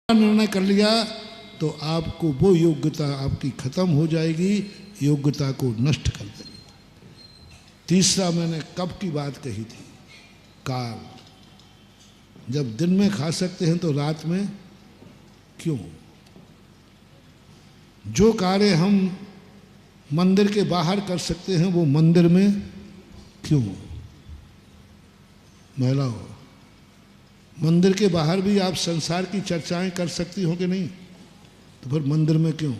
निर्णय कर लिया तो आपको वो योग्यता आपकी खत्म हो जाएगी, योग्यता को नष्ट कर देगी। तीसरा मैंने कब की बात कही थी, काल। जब दिन में खा सकते हैं तो रात में क्यों? जो कार्य हम मंदिर के बाहर कर सकते हैं वो मंदिर में क्यों? महिलाओं, मंदिर के बाहर भी आप संसार की चर्चाएं कर सकती हो कि नहीं? तो फिर मंदिर में क्यों?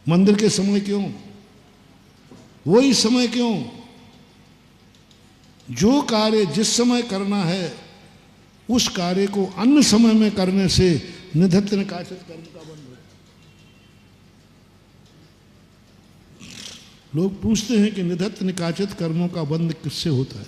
मंदिर के समय क्यों? वही समय क्यों? जो कार्य जिस समय करना है उस कार्य को अन्य समय में करने से निधत्त निकाचित कर्म का बंध हो। लोग पूछते हैं कि निधत्त निकाचित कर्मों का बंध किससे होता है?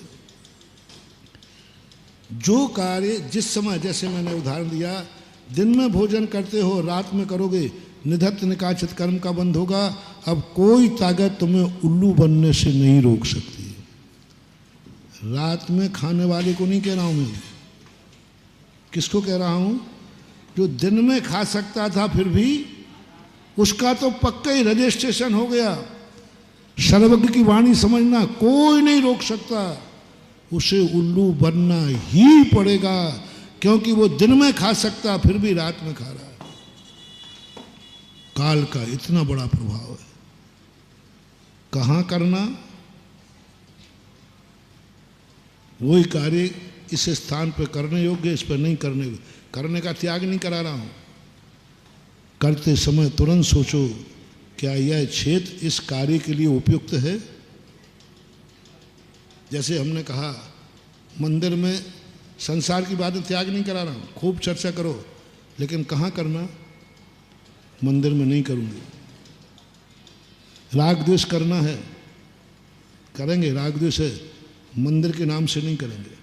जो कार्य जिस समय, जैसे मैंने उदाहरण दिया, दिन में भोजन करते हो रात में करोगे, निधत्त निकाचित कर्म का बंध होगा। अब कोई ताकत तुम्हें उल्लू बनने से नहीं रोक सकती। रात में खाने वाले को नहीं कह रहा हूं मैं, किसको कह रहा हूं? जो दिन में खा सकता था फिर भी उसका तो पक्का ही रजिस्ट्रेशन हो गया। सर्वज्ञ की वाणी समझना, कोई नहीं रोक सकता, उसे उल्लू बनना ही पड़ेगा, क्योंकि वो दिन में खा सकता फिर भी रात में खा रहा है। काल का इतना बड़ा प्रभाव है। कहां करना? वही कार्य इस स्थान पर करने योग्य, इस पर नहीं करने योग्य। करने का त्याग नहीं करा रहा हूं। करते समय तुरंत सोचो, क्या यह क्षेत्र इस कार्य के लिए उपयुक्त है? जैसे हमने कहा, मंदिर में संसार की बातें त्याग नहीं करा रहा हूं, खूब चर्चा करो, लेकिन कहाँ करना? मंदिर में नहीं करूंगी। राग द्वेष करना है, करेंगे, राग द्वेष है, मंदिर के नाम से नहीं करेंगे।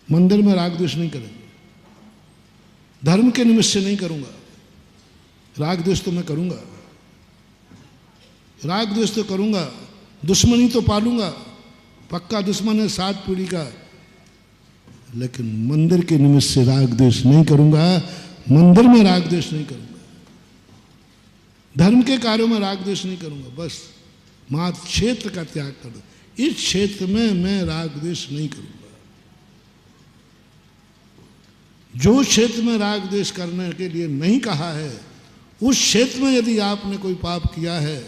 मंदिर में राग द्वेष नहीं करेंगे। धर्म के निमित्त से नहीं करूंगा। राग द्वेष तो मैं करूंगा, राग द्वेष तो करूंगा, दुश्मनी तो पालूंगा, पक्का दुश्मन है 7 पीढ़ी का, लेकिन मंदिर के निमित्त से राग द्वेष नहीं करूंगा। मंदिर में राग द्वेष नहीं करूंगा, धर्म के कार्यों में राग द्वेष नहीं करूंगा। बस मात्र क्षेत्र का त्याग कर दो। इस क्षेत्र में मैं राग द्वेष नहीं करूंगा। जो क्षेत्र में राग द्वेष करने के लिए नहीं कहा है, उस क्षेत्र में यदि आपने कोई पाप किया है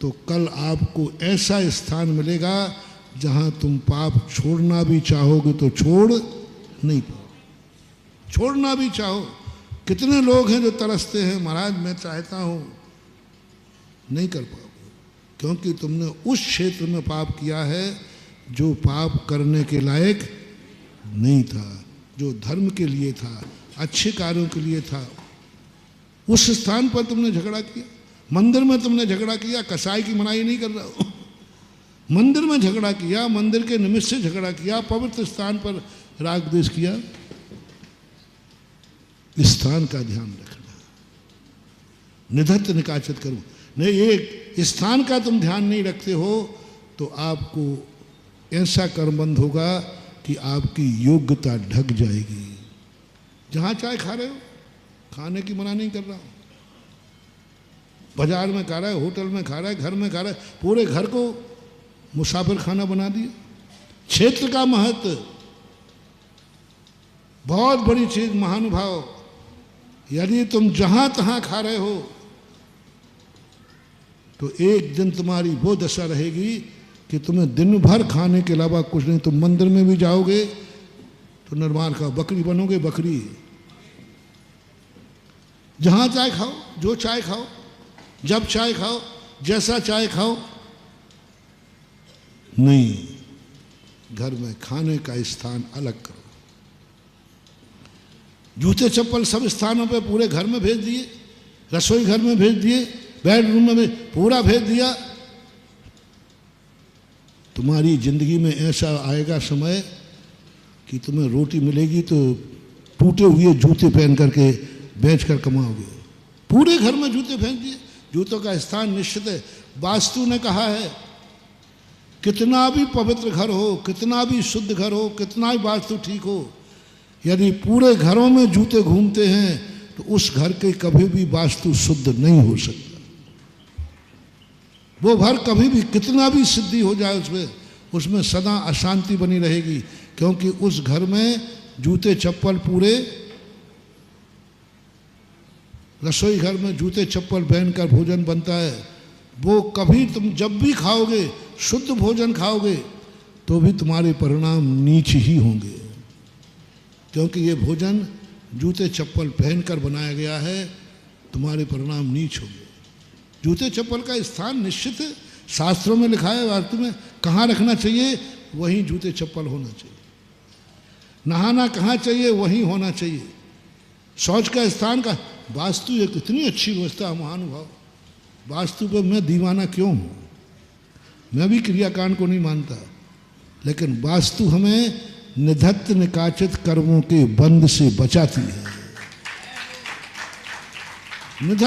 तो कल आपको ऐसा स्थान मिलेगा जहां तुम पाप छोड़ना भी चाहोगे तो छोड़ नहीं पाओगे। छोड़ना भी चाहो, कितने लोग हैं जो तरसते हैं, महाराज मैं चाहता हूं, नहीं कर पाओगे, क्योंकि तुमने उस क्षेत्र में पाप किया है जो पाप करने के लायक नहीं था, जो धर्म के लिए था, अच्छे कार्यों के लिए था। उस स्थान पर तुमने झगड़ा किया। मंदिर में तुमने झगड़ा किया, कसाई की मनाही नहीं कर रहा हूं, मंदिर में झगड़ा किया, मंदिर के निमित्त से झगड़ा किया, पवित्र स्थान पर राग द्वेष किया। स्थान का ध्यान रखना, निधत्त निकाचित करो। नहीं, एक स्थान का तुम ध्यान नहीं रखते हो तो आपको ऐसा कर्मबंध होगा कि आपकी योग्यता ढक जाएगी। जहां चाय खा रहे हो, खाने की मना नहीं कर रहा हूं, बाजार में खा रहा है, होटल में खा रहा है, घर में खा रहा है, पूरे घर को मुसाफिर खाना बना दिया। क्षेत्र का महत्व बहुत बड़ी चीज, महानुभाव। यदि तुम जहां तहां खा रहे हो तो एक दिन तुम्हारी वो दशा रहेगी कि तुम्हें दिन भर खाने के अलावा कुछ नहीं। तुम मंदिर में भी जाओगे तो निर्माण खाओ, बकरी बनोगे, बकरी। जहां चाय खाओ, जो चाय खाओ, जब चाय खाओ, जैसा चाय खाओ, नहीं, घर में खाने का स्थान अलग करो। जूते चप्पल सब स्थानों पे पूरे घर में भेज दिए, रसोई घर में भेज दिए, बेडरूम में पूरा भेज दिया। तुम्हारी जिंदगी में ऐसा आएगा समय कि तुम्हें रोटी मिलेगी तो टूटे हुए जूते पहन करके बेचकर कमाओगे। पूरे घर में जूते फेंक दिए। जूतों का स्थान निश्चित है। वास्तु ने कहा है, कितना भी पवित्र घर हो, कितना भी शुद्ध घर हो, कितना भी वास्तु ठीक हो, यदि पूरे घरों में जूते घूमते हैं तो उस घर के कभी भी वास्तु शुद्ध नहीं हो सकता। वो घर कभी भी कितना भी सिद्धि हो जाए उसमें सदा अशांति बनी रहेगी, क्योंकि उस घर में जूते चप्पल पूरे, रसोई घर में जूते चप्पल पहनकर भोजन बनता है, वो कभी तुम जब भी खाओगे, शुद्ध भोजन खाओगे तो भी तुम्हारे परिणाम नीच ही होंगे, क्योंकि ये भोजन जूते चप्पल पहनकर बनाया गया है, तुम्हारे परिणाम नीच होंगे। जूते चप्पल का स्थान निश्चित है, शास्त्रों में लिखा है, वास्तु में कहाँ रखना चाहिए वहीं जूते चप्पल होना चाहिए। नहाना कहाँ चाहिए वहीं होना चाहिए। शौच का स्थान का, वास्तु एक इतनी अच्छी व्यवस्था महानुभाव, वास्तु पर मैं दीवाना क्यों हूँ? मैं भी क्रियाकांड को नहीं मानता, लेकिन वास्तु हमें निधत्त निकाचित कर्मों के बंध से बचाती है।